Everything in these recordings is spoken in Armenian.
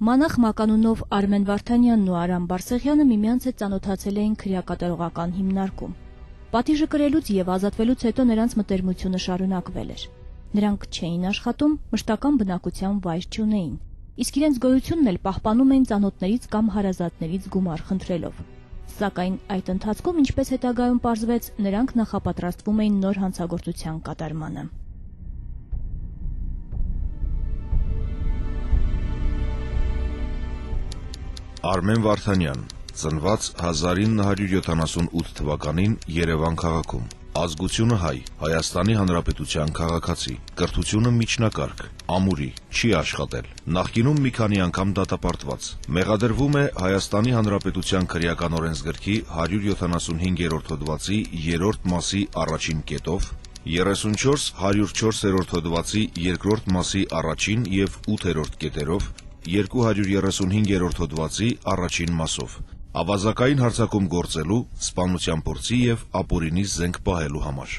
Մանախ Մականունով Արմեն Վարդանյանն ու Արամ Բարսեղյանը միմյանց հետ ծանոթացել էին քրեակատարողական հիմնարկում։ Պատիժը կրելուց եւ ազատվելուց հետո նրանց մտերմությունը շարունակվել էր։ Նրանք չէին աշխատում, մշտական բնակության վայր չունեին, իսկ իրենց գոյությունն էլ պահպանում էին ծանոթներից կամ հարազատներից գումար խնդրելով։ Սակայն այդ ընթացքում, ինչպես հետագայում պարզվեց, նրանք նախապատրաստվում էին նոր հանցագործության կատարմանը։ Արմեն Վարդանյան, ծնված 1978 թվականին Երևան քաղաքում, ազգությունը հայ, Հայաստանի Հանրապետության քաղաքացի, կրթությունը միջնակարգ, ամուրի, չի աշխատել, նախկինում մի քանի անգամ դատապարտված, մեղադրվում է Հայաստանի Հանրապետության քրեական օրենսգրքի 175-րդ հոդվածի 3-րդ մասի առաջին կետով, 34-104-րդ հոդվածի 2-րդ մասի առաջին և 8-րդ կետերով, 235-րդ հոդվածի առաջին մասով, ավազակային հարձակում գործելու, սպանության փորձի և ապօրինի զենք պահելու համար։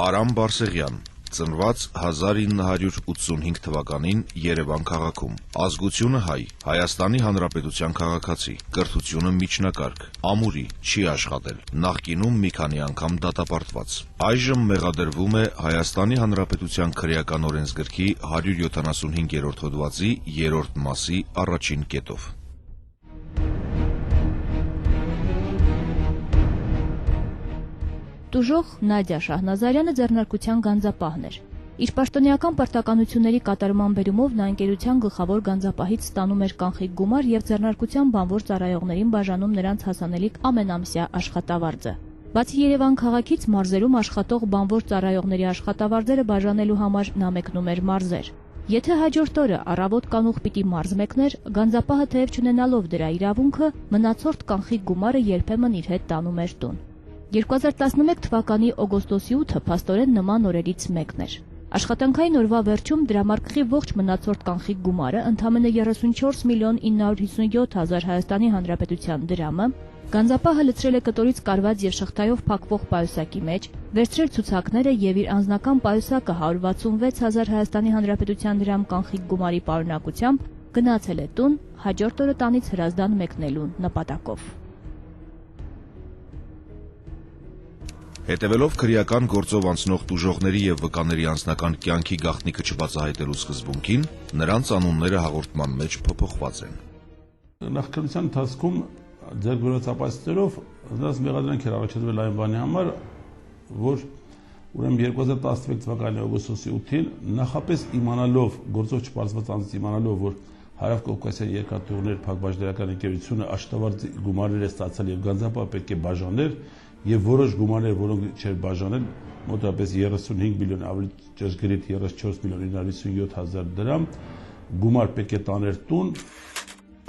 Արամ Բարսեղյան, ծնված 1985 թվականին Երևան քաղաքում, ազգությունը հայ, Հայաստանի Հանրապետության քաղաքացի, կրթությունը միջնակարգ, ամուրի, չի աշխատել, նախկինում մի քանի անգամ դատապարտված, այժմ մեղադրվում է Հայաստանի Հանրապետության քրեական օրենսգրքի 175-րդ հոդվածի 3-րդ մասի առաջին կետով։ Տուժող Նադյա Շահնազարյանը ձեռնարկության գանձապահն էր։ Իր պաշտոնեական պարտականությունների կատարման բերումով նա ընկերության գլխավոր գանձապահից ստանում էր կանխիկ գումար և ձեռնարկության բանվոր ծառայողներին բաժանում նրանց հասանելիք ամենամսյա աշխատավարձը։ Բացի Երևան քաղաքից, մարզերում աշխատող բանվոր ծառայողների աշխատավարձերը բաժանելու համար նա մեկնում էր մարզեր։ Եթե հաջորդ օրը առավոտ կանուխ պիտի մարզ մեկներ, գանձապահը թեև չունենալով դրա իրավունքը, մնացորդ կանխիկ գումարը երբեմն իր հետ տանում էր տուն։ 2011 թվականի օգոստոսի 8-ը փաստորեն նման օրերից մեկն էր։ Աշխատանքային օրվա վերջում դրամարկղի ողջ մնացորդ կանխիկ գումարը ընդամենը 34 միլիոն 957 հազար Հայաստանի Հանրապետության դրամը գանձապահը լցրել է կտորից կարված և շղթայով փակվող պայուսակի մեջ, վերցրել ցուցակները և իր անձնական պայուսակը 166 հազար Հայաստանի Հանրապետության դրամ կանխիկ գումարի պարունակությամբ գնացել է տուն հաջորդ օրը տանից հրազդան մեկնելու նպատակով։ Հետևելով քրեական գործով անցնող տուժողների և վկաների անձնական կյանքի գաղտնիքը չբացահայտելու սկզբունքին, նրանց անունները հաղորդման մեջ փոփոխված են։ Նախաքննության ընթացքում ձեռք բերված ապացույցներով նրանց մեղադրանք էր առաջադրվել այն բանի համար, որ ուրեմն 2011 թվականի օգոստոսի 8-ին նախապես իմանալով, գործով չպարզված անձից իմանալով, որ Հարավկովկասյան երկաթուղիներ փակbaşlarական ընկերությունը աշխատավարձի գումարներ է ստացել և գանձապահը պետք է բաժաներ, և որոշ գումարներ, որոնք չէր բաժանել, մոտավորապես 35 միլիոն, ավելի ճշգրիտ 34 միլիոն 957 հազար դրամ, գումար պետք է տաներ տուն։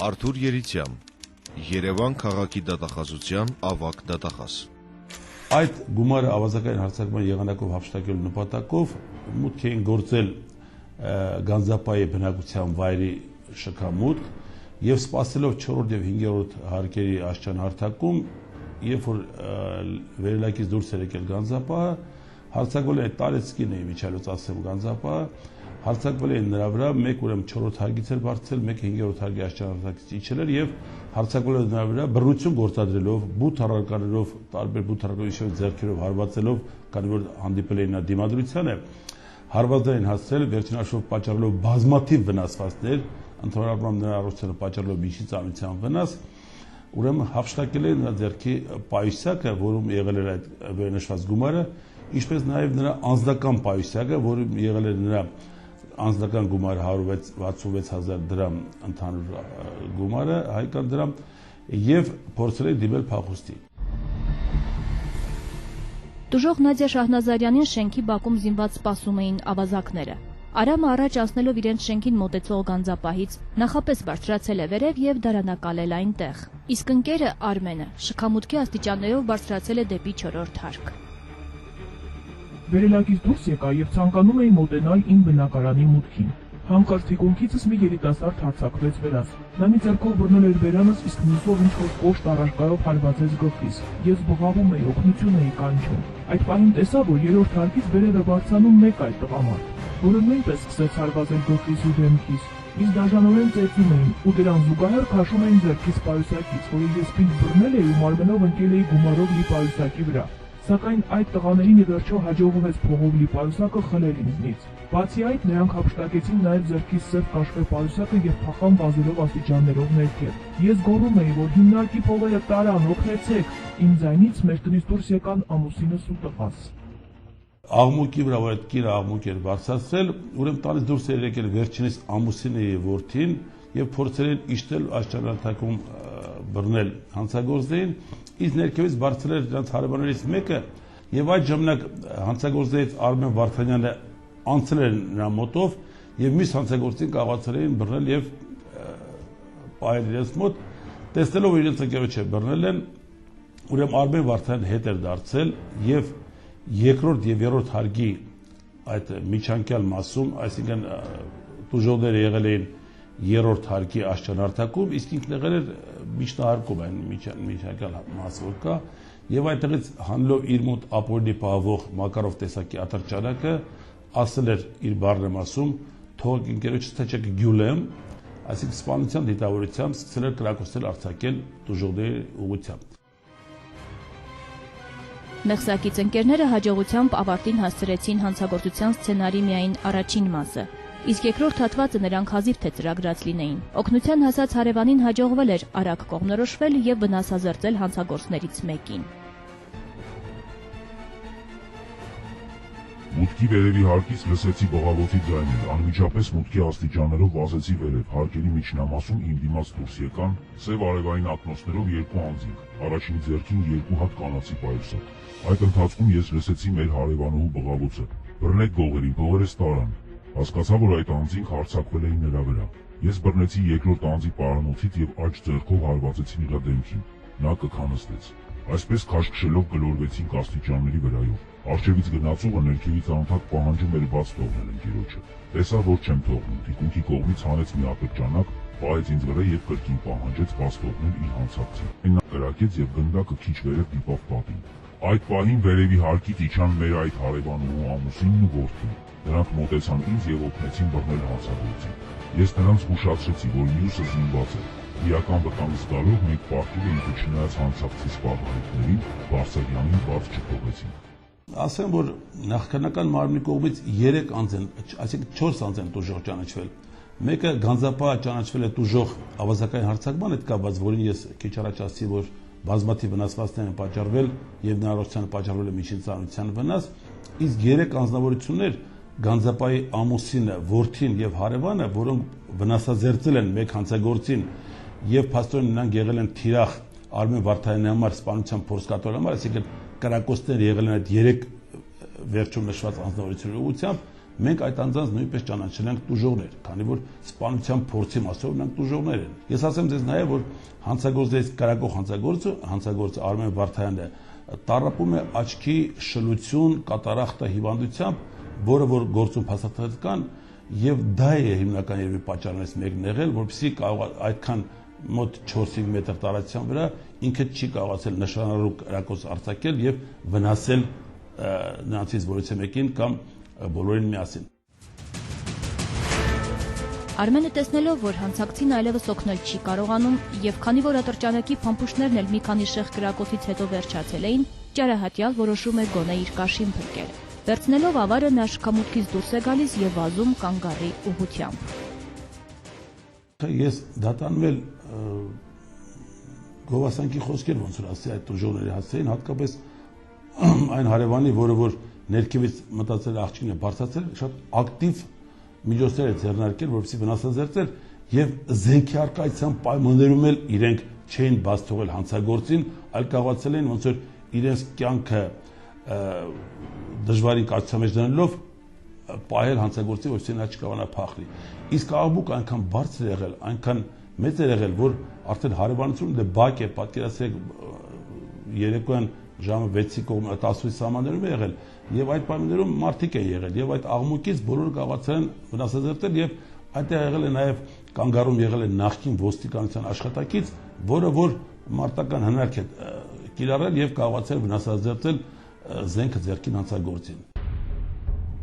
Արթուր Երիցյան, Երևան քաղաքի դատախազության ավագ դատախազ։ Այդ գումարը ավազակային հարձակման եղանակով հափշտակելու նպատակով մուտք էին գործել գանձապահի բնակության վայրի շքամուտք և սպասելով 4-րդ և 5-րդ հարկերի աստիճան հարթակում, երբ որ վերելակից դուրս էր եկել գանձապահը, հարձակվել է տարեցկին է միջալոց ասեմ գանձապահը, հարձակվել էին նրա վրա, մեկ ուրեմն 4-րդ հարկից էր բարձրացել, մեկ 5-րդ հարկի աստիճան հարթակից իջել էր և հարձակվել էր նրա վրա բռնություն գործադրելով, բութ առարկաներով, տարբեր բութ առարկաներով ձեռքերով հարվածելով, քանի որ հանդիպել էին նա դիմադրությանը, հարվածներ են հասցրել, վերջին հաշվով պատճառելով բազմաթիվ վնասվածքներ, ընդհանրապես նրա առողջությանը պատճառելով միջի ծանրության վնաս, ուրեմն հափշտակել է նրա ձեռքի պայուսակը, որում եղել էր այդ վերնշված գումարը, ինչպես նաև նրա անձնական պայուսակը, որում եղել էր նրա անձնական գումարը 166 հազար դրամ ընդհանուր գումարը, հայկական դրամ, և փորձել է դիմել փախուստի։ Տուժող Նադյա Շահնազարյանին շենքի բակում զինված սպասում էին ավազակները։ Արամը առաջ անցնելով իրենց շենքին մոտեցող գանձապահից նախապես բարձրացել է վերև և դարանակալել այնտեղ։ Իսկ ընկերը Արմենը շքամուտքի աստիճաններով բարձրացել է դեպի 4-րդ հարկ։ Վերելակից դուրս եկա և ցանկանում էի մոտենալ իմ բնակարանի մուտքին։ Հանկարծ թիկունքիցս մի երիտասարդ հարձակվեց վերաս։ Նա մի ձեռքով բռնել էր բերանս, իսկ մյուսով ինչ-որ կոշտ առարկայով հարվածեց գլխիս։ Ես բղավում էի, օգնություն էի կանչում։ Այդ պահին տեսա, որ 3-րդ հարկից վերև է բարձրանում մեկ այլ տղամարդ, որը նույնպես սկսեց հարվածել գլխիս ու դեմքիս։ իսկ դաժանորեն ծեծում էին ու դրան զուգահեռ քաշում էին ձեռքից պայուսակից, որը ես պինդ բռնել էի ու մարմնով ընկել էի գումարով լի պայուսակի վրա։ Սակայն այդ տղաներին ի վերջո հաջողվեց փողով լի պայուսակը խլել ինձնից։ Բացի այդ, նրանք հափշտակեցին նաև ձեռքից սև կաշվե պայուսակը եւ փախան վազելով աստիճաններով ներքև։ Ես գոռում էի, որ հիմնարկի փողերը տարան, օգնեցեք։ Իմ ձայնից մեր տնից դուրս եկան ամուսինս ու տղաս։ Աղմուկի վրա որ այդ կիրը աղմուկ էր բարձրացրել, ուրեմն տալիս դուրս էր եկել վերջինիս ամուսինը եւ որդին եւ փորձել են իշտել աշճանանթակում բռնել հանցագործներին, իսկ ներքևից բարձրել նրանց հարևաններից մեկը եւ այդ ժամանակ հանցագործներից Արմեն Վարդանյանը անցել էր նրա մոտով եւ մյուս հանցագործին կարողացել էին բռնել եւ պահել իրենց մոտ, տեսնելով իրենց ընկերոջը բռնել են, ուրեմն Արմեն Վարդանյանը հետ էր դարձել եւ երկրորդ եւ երրորդ հարկի այդ միջանկյալ մասում, այսինքն տուժողները եղել էին երրորդ հարկի աշճանարթակում, իսկ ինքն եղել էր միջնահարկում այն միջանկյալ մասը որ կա, եւ այդտեղից հանելով իր մոտ ապօրինի պահվող Մակարով տեսակի ատրճանակը, ասել էր իր բառնեմ ասում, թող ընկերոջս թե չեք գյուլեմ, այսինքն սպանության դիտավորությամբ սկսել էր կրակոցել արձակել տուժողների ուղղությամբ։ Մեղսակից ընկերները հաջողությամբ ավարտին հասցրեցին հանցագործության սցենարի միայն առաջին մասը, իսկ երկրորդ հատվածը նրանք հազիվ թե ծրագրած լինեին։ Օգնության հասած հարևանին հաջողվել էր արագ կողմնորոշվել եւ վնասազերծել հանցագործներից մեկին։ Մուտքի վերևի հարկից լսեցի բողավոցի ձայներ, անմիջապես մուտքի աստիճաններով վազեցի վերև, հարկերի միջնամասում իմ դիմաց դուրս եկան սև արևային ակնոցներով երկու անձինք, առաջին ձեռքին երկու հատ կանացի պայուսակ։ Այդ ընթացքում ես լսեցի մեր հարևանուհու բղավոցը. «Բռնեք գողերին, փողերս տարան»։ Հասկացա, որ այդ անձինք հարձակվել էին նրա վրա։ Ես բռնեցի երկրորդ անձի պարանոցից եւ աջ ձեռքով հարվածեցի նրա դեմքին։ Նա կքանստեց։ Այսպես քաշքշելով գլորվեցինք աստիճանների վրայով։ Արջևից գնացողը ներքևից անընդհատ պահանջում էր բաց թողնել ընկերոջը։ Տեսա, որ չեմ թողնում, թիկունքի կողմից հանեց մի ատրճանակ, պահեց ինձ վրա եւ կրկին պահանջեց բաց թողնել իր հանցակցին։ Նա կրակեց եւ գնդակը քիչ վերև դիպավ պատին։ Այդ պահին վերևի հարկից իջան մեր այդ հարևանուհու ամուսինն ու որդին։ Նրանք մոտեցան ինձ եւ օգնեցին բռնել հանցագործին։ Ես նրանց զգուշացրեցի, որ մյուսը զինված է։ Իրական վտանգ զգալով մենք պարտիվը ինքը չնայած հանցակցի սպառնալիքներին Բարսեղյանին բաց չթողեցին։ Ասեմ, որ նախնական մարմնի կողմից 3 անձ են, այսինքն 4 անձ են տուժող ճանաչվել։ Մեկը Գանձապահը ճանաչվել է տուժող ավազակային հարձակման հետ կապված, որին ես քիչ առաջ ասացի, որ բազմաթիվ վնասվածքներ են պատճառվել եւ նրա առողջությանը պատճառվել է միջին ծանրության վնաս, իսկ 3 անձնավորություններ Գանձապահի ամուսինը, որդին եւ հարևանը, որոնք վնասազերծել են մեկ հանցագործին եւ փաստորեն նրանք եղել են թիրախ Արմեն Վարդանյանի համար սպանության փորձ կատարելու համար, այսինքն կրակոցներ եղել են այդ 3 վերջում նշված անձնավորությունների ուղղությամբ, մենք այդ անձանց նույնպես ճանաչել ենք տուժողներ, քանի որ սպանության փորձի մասով նրանք տուժողներ են։ Ես ասեմ ձեզ նաեւ, որ հանցագործներից կրակող հանցագործը Արմեն Վարդանյանը տառապում է աչքի շլություն կատարախտը հիվանդությամբ, որը որ գործում փաստաթղթեր կան, եւ դա է հիմնական երևի պատճառներից մեկն եղել, որպեսզի կարող այդքան մոտ 4-5 մետր տարածության վրա ինքը չի կարողացել նշանալու կրակոց արձակել եւ վնասել նրանցից որից մեկին կամ բոլորին միասին։ Արմենը տեսնելով, որ հանցակցին այլևս օգնել չի կարողանում եւ քանի որ ատրճանակի փամփուշտներն էլ մի քանի շեղ կրակոցից հետո վերջացել էին, ճարահատյալ որոշում է գոնե իր կաշին փրկել։ Վերցնելով ավարը նա շքամուտքից դուրս է գալիս եւ վազում կանգառի ուղղությամբ։ Ես դատանվել գովասանքի խոսքեր ոնց որ ասի այդ տուժողների հասցեին, հատկապես այն հարևանի, որը որ ներքևից մտածել աղջիկն է բարձրացել, շատ ակտիվ միջոցներ է ձեռնարկել, որպեսզի վնասազերծել եւ զենքի առկայության պայմաններում էլ իրենք չէին բաց թողել հանցագործին, այլ կարողացել են ոնց որ իրենց կյանքը դժվարին կացության մեջ դնելով պահել հանցագործի, որպեսզի նա չկարողանա փախնի։ Իսկ աղմուկ այնքան բարձր եղել, այնքան մեծ է եղել, որ արդեն հարևանությունում դե բակ է, պատկերացրեք երեկոյան ժամը 6-ի կողմ 10-ի սահմաններում է եղել եւ այդ պայմաններում մարդիկ են եղել եւ այդ աղմուկից բոլորը կարողացան վնասազերծել եւ այդտեղ եղել է նաեւ կանգառում եղել է նախկին ոստիկանության աշխատակից, որը որ մարտական հնարք է կիրառել եւ կարողացել վնասազերծել զենքը ձեռքին հանցագործին։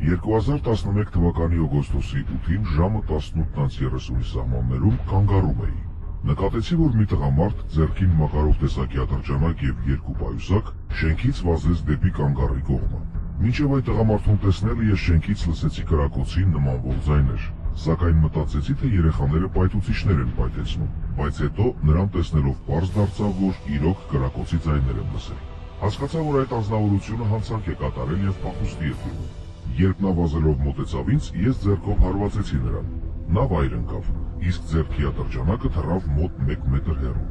2011 թվականի օգոստոսի 8-ին ժամը 18:30-ի սահմաններում կանգառում էի։ Նկատեցի, որ մի տղամարդ ձեռքին մակարով տեսակի ատրճանակ եւ 2 պայուսակ շենքից վազեց դեպի կանգառի կողմը։ Մինչև այդ տղամարդուն տեսնելը ես շենքից լսեցի կրակոցի նմանվող ձայներ, սակայն մտածեցի, թե երեխաները պայթուցիչներ են պայթեցնում, բայց հետո նրան տեսնելով պարզ դարձավ, որ իրոք կրակոցի ձայներ եմ լսել։ Հասկացա, որ այդ անձնավորությունը հանցանք է կատարել եւ փախուստի է դիմում։ Երբ նա վազելով մոտեցավ ինձ, ես ձեռքով հարվածեցի նրան։ Նա վայր ընկավ, իսկ ձեռքի ատրճանակը թռավ մոտ 1 մետր հեռու։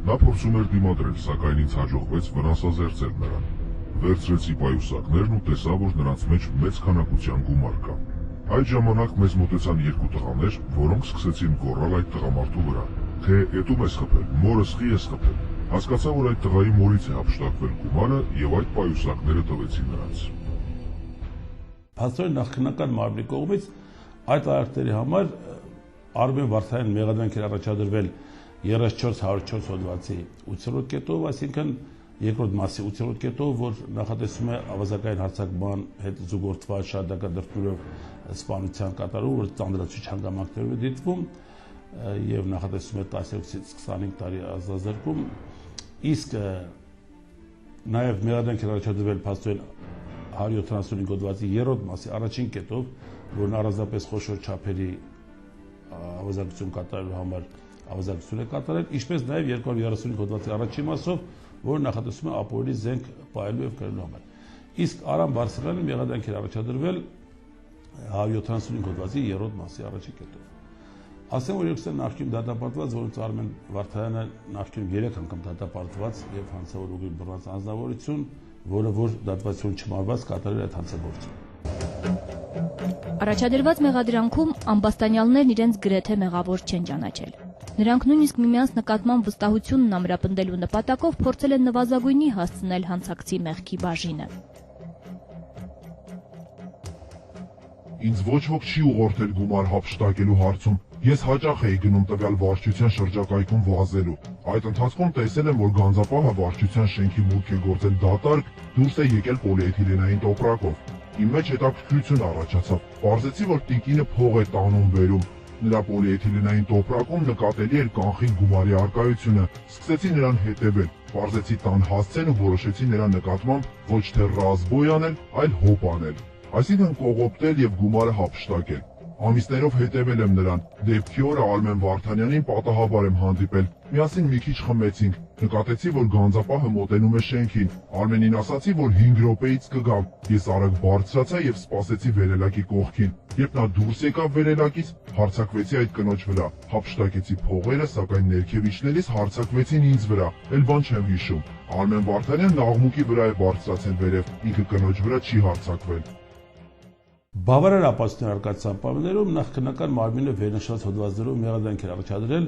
Նա փորձում էր դիմադրել, սակայն ինձ հաջողվեց վնասազերծել նրան։ Վերցրեցի պայուսակներն ու տեսա, որ նրանց մեջ մեծ քանակության գումար կա։ Այդ ժամանակ մեզ մոտեցան 2 տղաներ, որոնք սկսեցին գոռալ այդ տղամարդու վրա, թե «Էտում ես խփել, մորս խի ես խփել»։ Հասկացա, որ այդ տղայի մորից է հափշտակվել գումարը եւ այդ պայուսակները տվեցի նրանց։ Փաստորեն նախնական մարմնի կողմից այդ արարքների համար Արմեն Վարդանյան մեղադրանք էր առաջադրվել 34-104 հոդվածի 8-րդ կետով, այսինքն երկրորդ մասի 8-րդ կետով, որ նախատեսում է ավազակային հարձակման հետ զուգորդված շարունակադրություններով սպանության կատարում, որ ծանրացուցիչ հանգամանքներով է դիտվում եւ նախատեսում է 12-ից 25 տարի ազատազրկում, իսկ նաեւ մեղադրանք էր առաջադրվել փաստորեն 175 հոդվածի 3-րդ մասի առաջին կետով, որն առանձնապես խոշոր չափերի ավազակություն կատարելու համար ավազակություն է կատարել, ինչպես նաև 235 հոդվածի առաջին մասով, որը նախատեսում է ապօրինի զենք պահելու եւ կրելու համար։ Իսկ Արամ Բարսեղյանը մեղադրանք էր առաջադրվել 175 հոդվածի 3-րդ մասի առաջին կետով։ Ասեմ, որ երկուսը նախկին դատապարտված, որոնց Արմեն Վարդանյանը նախկին 3 անգամ դատապարտված եւ հանցավոր ուղի բռնած անձնավորություն, որը որ դատվածություն չմարված կատարել այդ հանցագործը։ Առաջադրված մեղադրանքում ամբաստանյալներն իրենց գրեթե մեղավոր չեն ճանաչել։ Նրանք նույնիսկ միմյանց նկատմամբ վստահությունն ամրապնդելու նպատակով փորձել են նվազագույնի հասցնել հանցակցի մեղքի բաժինը։ Ինձ ոչ ոք չի ուղղորդել գումար հափշտակելու հարցում։ Ես հաճախ էի գնում տվյալ վարչության շրջակայքում վազելու։ Այդ ընթացքում տեսել եմ, որ գանձապահը վարչության շենքի մուտք է գործել դատարկ, դուրս է եկել պոլիէթիլենային տոպրակով։ Իմ մեջ հետաքրքրություն առաջացավ։ Պարզեցի, որ տիկինը փող է տանում բերում։ Նրա պոլիէթիլենային տոպրակում նկատելի էր կանխիկ գումարի առկայությունը։ Սկսեցի նրան հետևել։ Պարզեցի տան հասցեն ու որոշեցի նրա նկատմամբ ոչ թե ռազբոյ անել, այլ հոպ անել։ Այսինքն կողոպտել եւ գումարը հափշտակել։ Ամիսներով հետևել եմ նրան։ Դեպքի օրը Արմեն Վարդանյանին պատահաբար եմ հանդիպել։ Միասին մի քիչ խմեցինք։ Նկատեցի, որ գանձապահը մոտենում է շենքին։ Արմենին ասացի, որ 5 րոպեից կգամ։ Ես արագ բարձրացա եւ սպասեցի վերելակի կողքին։ Երբ նա դուրս եկավ վերելակից, հարձակվեցի այդ կնոջ վրա։ Հափշտակեցի փողերը, սակայն ներքև իջնելիս հարձակվեցին ինձ վրա։ Էլ բան չեմ հիշում։ Արմեն Վարդանյանն աղմուկի վրա է բարձրացել վերև, ինքը կնոջ վրա չի հարձակվել։ Բավարար ապացույցներ արկածության պայմաններում նախնական մարմինը վերնշված հոդվածներով մեղադրանք էր առաջադրել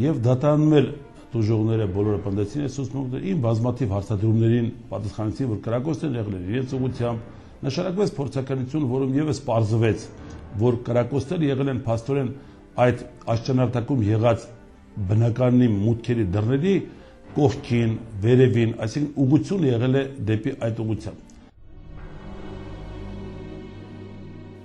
եւ դատանում էր դժողները բոլորը պնդեցին այս ուսումնություններին բազմաթիվ հարցադրումներին պատասխանեցին, որ կրակոցն եղել էր իրենց ուղղությամբ, նշանակվեց փորձականություն, որում եւս պարզվեց, որ կրակոցները եղել են փաստորեն այդ աշճանարտակում եղած բնականի մուտքերի դռների կողքին, վերևին, այսինքն ուղղությունը եղել է դեպի այդ ուղղությամբ։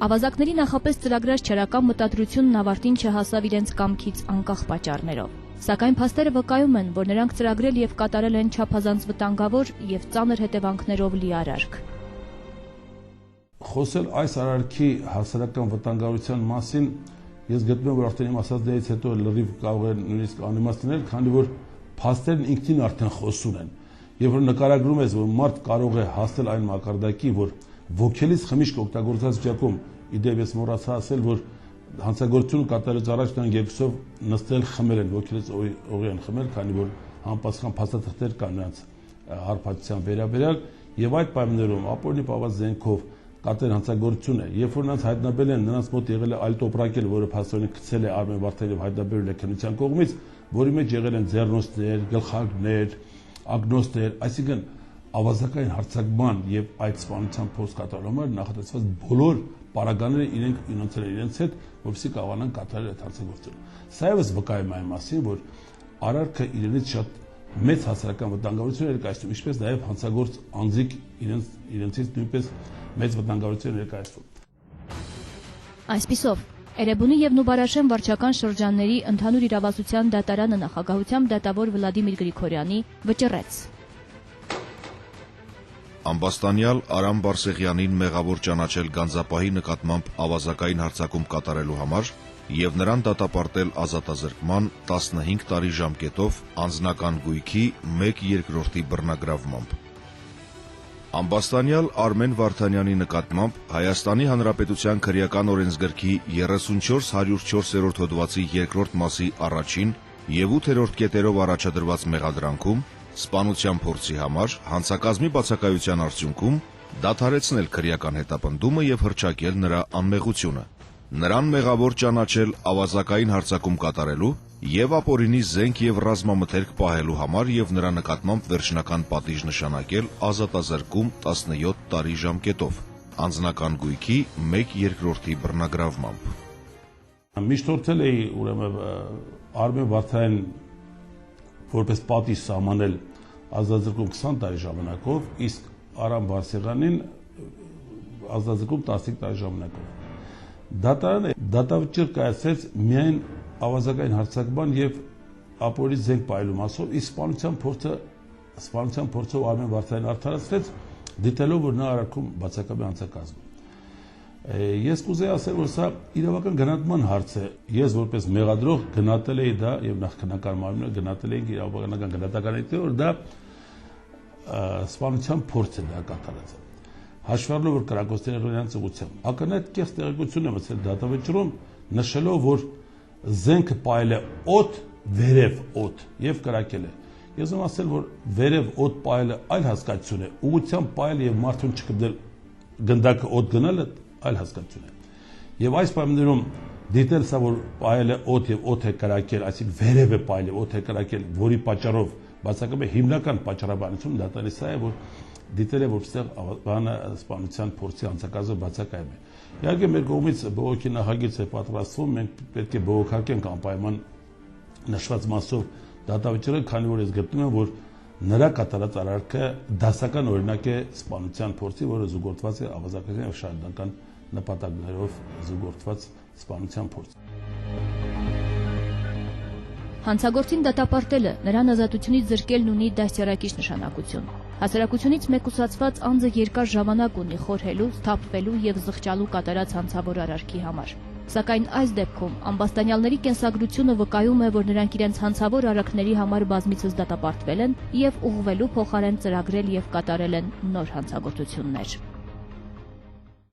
Ավազակների նախապես ծրագրած չարական մտադրությունն ավարտին չհասավ իրենց կամքից անկախ պատճառներով։ Սակայն փաստերը վկայում են, որ նրանք ծրագրել եւ կատարել են չափազանց վտանգավոր եւ ծանր հետևանքներով լի արարք։ Խոսել այս արարքի հասարակական վտանգավորության մասին ես գտնում եմ, որ արդեն իմ ասածներից հետո լրիվ կարող է նույնիսկ անիմաստ լինել, քանի որ փաստերն ինքնին արդեն խոսուն են։ Երբ որ նկարագրում ես, որ մարդ կարող է հասնել այն մակարդակի, որ ոգելից խմիչք օգտագործած վիճակում, իդեպ ես մոռացա ասել, որ հանցագործությունը կատարելուց առաջ նրանք երկուսով նստել խմել են, ոգելից օղի են խմել, քանի որ անպատասխան փաստաթղթեր կան նրանց հարբեցության վերաբերյալ, եւ այդ պայմաններում ապօրինի պահված զենքով կատարել հանցագործություն է, երբ որ նրանց հայտնաբերել են, նրանց մոտ եղել է այլ տոպրակել, որը փաստորեն գցել է Արմեն Վարդանյանը հայտնաբերել է քննության կողմից, որի մեջ եղել են ձեռնոցներ, գլխարկներ, ագնոստներ, այսինքն ավազակային հարձակման եւ այդ սպանության փոս կատարելու համար նախատեսված բոլոր պարագաները իրենց հետ, որպեսզի կարողանան կատարել այդ հանցագործությունը։ Սա եւս վկայում է այն մասին, որ արարքը իրենից շատ մեծ հասարակական վտանգավորություն ներկայացնում, ինչպես նաեւ հանցագործ անձիկ իրենցից նույնպես մեծ վտանգավորություն ներկայացնում։ Այսպիսով, Էրեբունի եւ Նուբարաշեն վարչական շրջանների ընդհանուր իրավասության դատարանը նախագահությամբ դատավոր Վլադիմիր Գրիգորյանի վճռեց. Ամբաստանյալ Արամ Բարսեղյանին մեղավոր ճանաչել գանձապահի նկատմամբ ավազակային հարձակում կատարելու համար եւ նրան դատապարտել ազատազրկման 15 տարի ժամկետով անձնական գույքի 1/2 բռնագրավմամբ։ Ամբաստանյալ Արմեն Վարդանյանի նկատմամբ Հայաստանի Հանրապետության քրեական օրենսգրքի 34-104-րդ հոդվածի 2-րդ մասի 1-ին եւ 8-րդ կետերով առաջադրված մեղադրանքում սպանության փորձի համար հանցակազմի բացակայության արդյունքում դադարեցնել քրեական հետապնդումը եւ հռչակել նրա անմեղությունը, նրան մեղավոր ճանաչել ավազակային հարձակում կատարելու եւ ապօրինի զենք եւ ռազմամթերք պահելու համար եւ նրա նկատմամբ վերջնական պատիժ նշանակել ազատազրկում 17 տարի ժամկետով, անձնական գույքի 1/2 բռնագրավմամբ։ Միշտորթել էի ուրեմն Արմեն Վարդանյան որպես պատիժ սահմանել ազատազրկում 20 տարի ժամանակով, իսկ Արամ Բարսեղյանին ազատազրկում 15 տարի ժամանակով։ Դատարանը դատավճիռ կայացրեց միայն ավազակային հարձակման եւ ապօրինի զենք պահելու մասով, իսկ սպանության փորձով Արմեն Վարդանյանն արդարացրեց, դիտելով, որ նա արարքում բացակայում է հանցակազմը։ Ես կուզեի ասել, որ սա իրավական գնահատման հարց է։ Ես որպես մեղադրող գնահատել էի դա եւ նախնական մարմինը գնահատել էի իրավական գնահատականից, որ դա սպանության փորձ է դա կատարած։ Հաշվառելով, որ կրակոցների ռեալիզացիան ուղղությամբ ակնհայտ կեղծ տեղեկություն է մտցել դատավճիռում, նշելով, որ զենքը պահել է օդ, վերև օդ եւ կրակել է։ Ես եմ ասել, որ վերև օդ պահելը այլ հասկացություն է, ուղղությամբ պահել եւ մարդուն չկպել գնդակը օդ գնալը այլ հասկացություն է։ Եվ այս պայմաններում դիտել սա, որ պահել է օդ եւ օդ է կրակել, այսինքն վերև է պահել եւ օդ է կրակել, որի պատճառով բացակայում է հիմնական պատճառաբանությունը դատարանի սա է, որ դիտել է, որ այստեղ բանը սպանության փորձի հանցակազմը բացակայում է։ Իհարկե մեր կողմից բողոքի նախագիծ է պատրաստվում, մենք պետք է բողոքարկենք անպայման նշված մասով դատավճիռը, քանի որ ես գտնում եմ, որ նրա կատարած արարքը դասական օրինակ է սպանության փորձի, որը զուգորդված է ավազակային եւ շարունակական նպատակներով զուգորդված սպանության փորձ։ Հանցագործին դատապարտելը նրան ազատությունից զրկելն ունի դաստիարակիչ նշանակություն։ Հասարակությունից մեկուսացված անձը երկար ժամանակ ունի խորհելու, սթափվելու եւ զղջալու կատարած հանցավոր արարքի համար։ Սակայն այս դեպքում ամբաստանյալների կենսագրությունը վկայում է, որ նրանք իրենց հանցավոր արարքների համար բազմիցս դատապարտվել են եւ ուղղվելու փոխարեն ծրագրել եւ կատարել են նոր հանցագործություններ։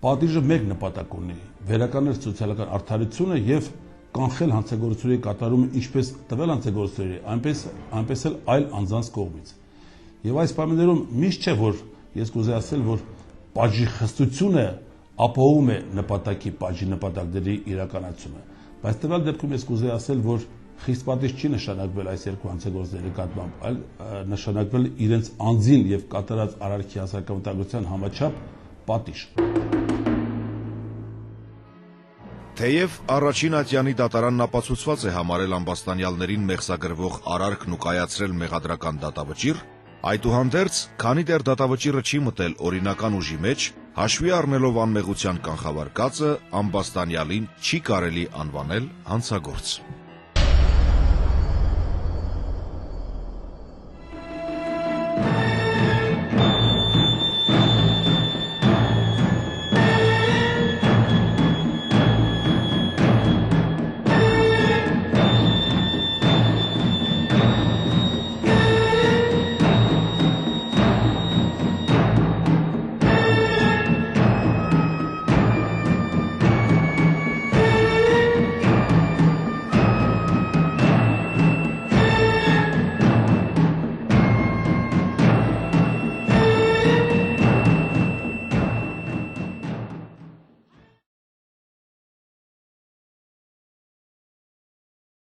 Պատիժը մեկ նպատակ ունի՝ վերականգնել սոցիալական արդարությունը եւ կանխել հանցագործությունների կատարումը ինչպես տվյալ հանցագործությունների, այնպես էլ այլ անձանց կողմից։ Եվ այս պայմաններում միշտ չէ, որ ես կուզեի ասել, որ պատժի խստությունը ապահովում է նպատակի պատժի նպատակների իրականացումը, բայց տվյալ դեպքում ես կուզեի ասել, որ խիստ պատիժ չի նշանակվել այս երկու հանցագործների նկատմամբ, այլ նշանակվել իրենց անձին եւ կատարած արարքի հասարակական համաչափ պատիժ։ Թեև առաջին ատյանի դատարանն ապացուցված է համարել ամբաստանյալներին մեղսագրվող արարքն ու կայացրել մեղադրական դատավճիռ, այդուհանդերձ, քանի դեռ դատավճիռը չի մտել օրինական ուժի մեջ, հաշվի առնելով անմեղության կանխավարկածը, ամբաստանյալին չի կարելի անվանել հանցագործ։